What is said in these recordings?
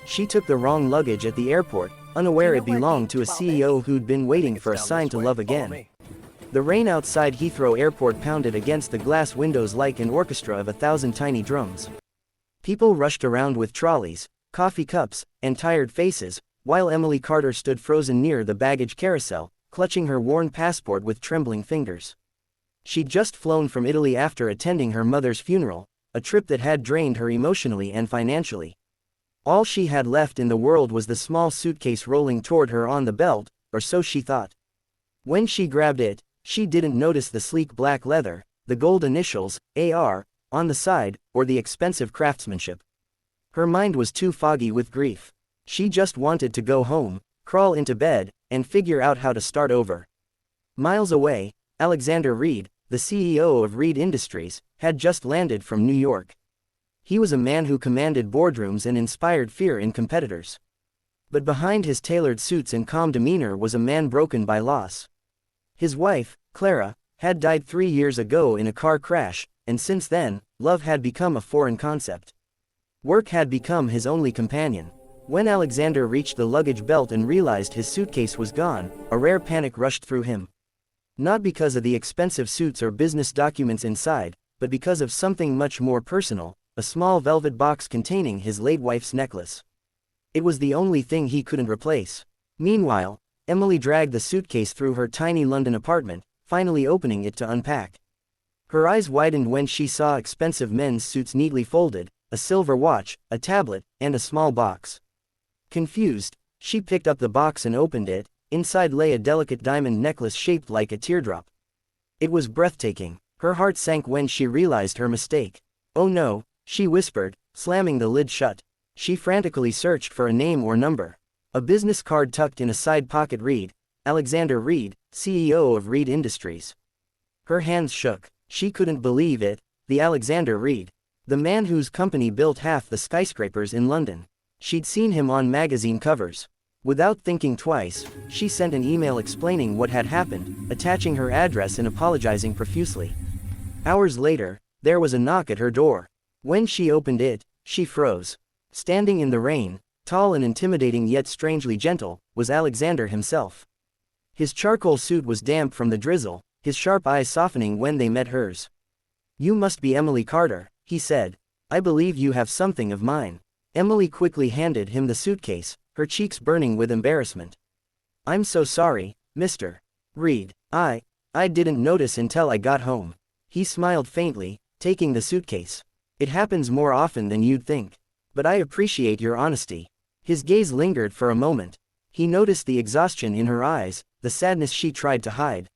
She took the wrong luggage at the airport, unaware it belonged to a CEO who'd been waiting for a sign to love again. The rain outside Heathrow Airport pounded against the glass windows like an orchestra of 1,000 tiny drums. People rushed around with trolleys, coffee cups, and tired faces, while Emily Carter stood frozen near the baggage carousel, clutching her worn passport with trembling fingers. She'd just flown from Italy after attending her mother's funeral, a trip that had drained her emotionally and financially. All she had left in the world was the small suitcase rolling toward her on the belt, or so she thought. When she grabbed it, she didn't notice the sleek black leather, the gold initials, AR, on the side, or the expensive craftsmanship. Her mind was too foggy with grief. She just wanted to go home, crawl into bed, and figure out how to start over. Miles away, Alexander Reed, the CEO of Reed Industries, had just landed from New York. He was a man who commanded boardrooms and inspired fear in competitors. But behind his tailored suits and calm demeanor was a man broken by loss. His wife, Clara, had died 3 years ago in a car crash, and since then, love had become a foreign concept. Work had become his only companion. When Alexander reached the luggage belt and realized his suitcase was gone, a rare panic rushed through him. Not because of the expensive suits or business documents inside, but because of something much more personal, a small velvet box containing his late wife's necklace. It was the only thing he couldn't replace. Meanwhile, Emily dragged the suitcase through her tiny London apartment, finally opening it to unpack. Her eyes widened when she saw expensive men's suits neatly folded, a silver watch, a tablet, and a small box. Confused, she picked up the box and opened it. Inside lay a delicate diamond necklace shaped like a teardrop. It was breathtaking. Her heart sank when she realized her mistake. "Oh no," she whispered, slamming the lid shut. She frantically searched for a name or number. A business card tucked in a side pocket read, "Alexander Reed, CEO of Reed Industries." Her hands shook. She couldn't believe it. The Alexander Reed. The man whose company built half the skyscrapers in London. She'd seen him on magazine covers. Without thinking twice, she sent an email explaining what had happened, attaching her address and apologizing profusely. Hours later, there was a knock at her door. When she opened it, she froze. Standing in the rain, tall and intimidating yet strangely gentle, was Alexander himself. His charcoal suit was damp from the drizzle, his sharp eyes softening when they met hers. "You must be Emily Carter," he said. "I believe you have something of mine." Emily quickly handed him the suitcase, her cheeks burning with embarrassment. "I'm so sorry, Mr. Reed. I didn't notice until I got home." He smiled faintly, taking the suitcase. "It happens more often than you'd think. But I appreciate your honesty." His gaze lingered for a moment. He noticed the exhaustion in her eyes, the sadness she tried to hide.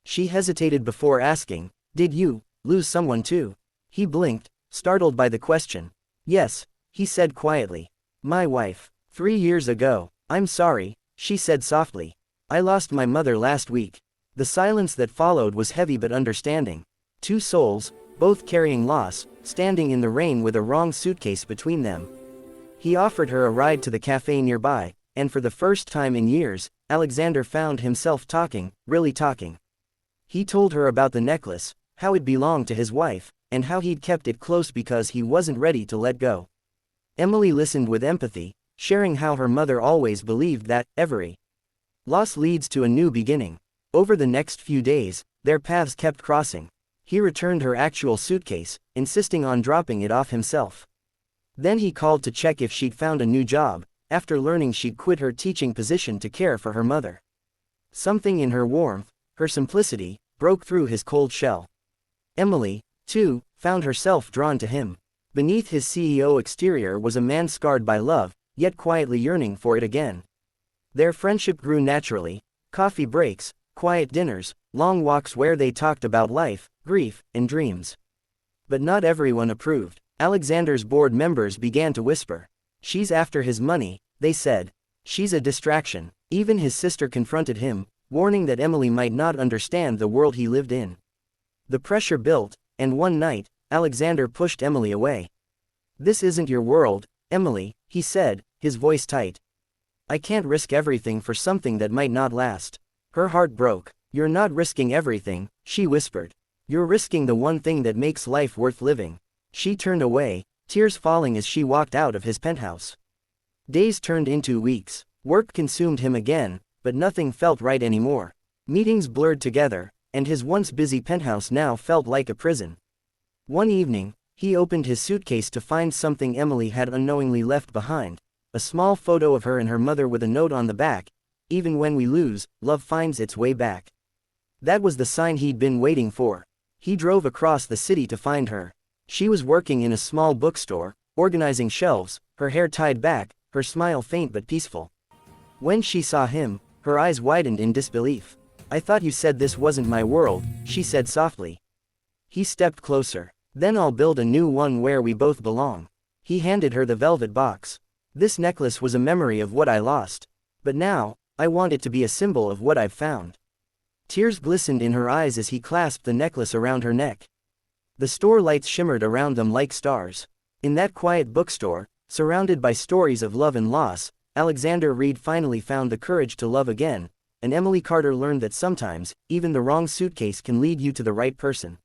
She hesitated before asking, "Did you lose someone too?" He blinked, startled by the question. "Yes," he said quietly. "My wife. 3 years ago." "I'm sorry," she said softly. "I lost my mother last week." The silence that followed was heavy but understanding. Two souls, both carrying loss, standing in the rain with a wrong suitcase between them. He offered her a ride to the cafe nearby, and for the first time in years, Alexander found himself talking, really talking. He told her about the necklace, how it belonged to his wife, and how he'd kept it close because he wasn't ready to let go. Emily listened with empathy, sharing how her mother always believed that every loss leads to a new beginning. Over the next few days, their paths kept crossing. He returned her actual suitcase, insisting on dropping it off himself. Then he called to check if she'd found a new job, after learning she'd quit her teaching position to care for her mother. Something in her warmth, her simplicity, broke through his cold shell. Emily, too, found herself drawn to him. Beneath his CEO exterior was a man scarred by love, yet quietly yearning for it again. Their friendship grew naturally: coffee breaks, quiet dinners, long walks where they talked about life, grief, and dreams. But not everyone approved. Alexander's board members began to whisper. "She's after his money," they said. "She's a distraction." Even his sister confronted him, warning that Emily might not understand the world he lived in. The pressure built, and one night, Alexander pushed Emily away. "This isn't your world, Emily," he said, his voice tight. "I can't risk everything for something that might not last." Her heart broke. "You're not risking everything," she whispered. "You're risking the one thing that makes life worth living." She turned away, tears falling as she walked out of his penthouse. Days turned into weeks. Work consumed him again, but nothing felt right anymore. Meetings blurred together, and his once busy penthouse now felt like a prison. One evening, he opened his suitcase to find something Emily had unknowingly left behind. A small photo of her and her mother with a note on the back: "Even when we lose, love finds its way back." That was the sign he'd been waiting for. He drove across the city to find her. She was working in a small bookstore, organizing shelves, her hair tied back, her smile faint but peaceful. When she saw him, her eyes widened in disbelief. "I thought you said this wasn't my world," she said softly. He stepped closer. "Then I'll build a new one where we both belong." He handed her the velvet box. "This necklace was a memory of what I lost. But now, I want it to be a symbol of what I've found." Tears glistened in her eyes as he clasped the necklace around her neck. The store lights shimmered around them like stars. In that quiet bookstore, surrounded by stories of love and loss, Alexander Reed finally found the courage to love again, and Emily Carter learned that sometimes, even the wrong suitcase can lead you to the right person.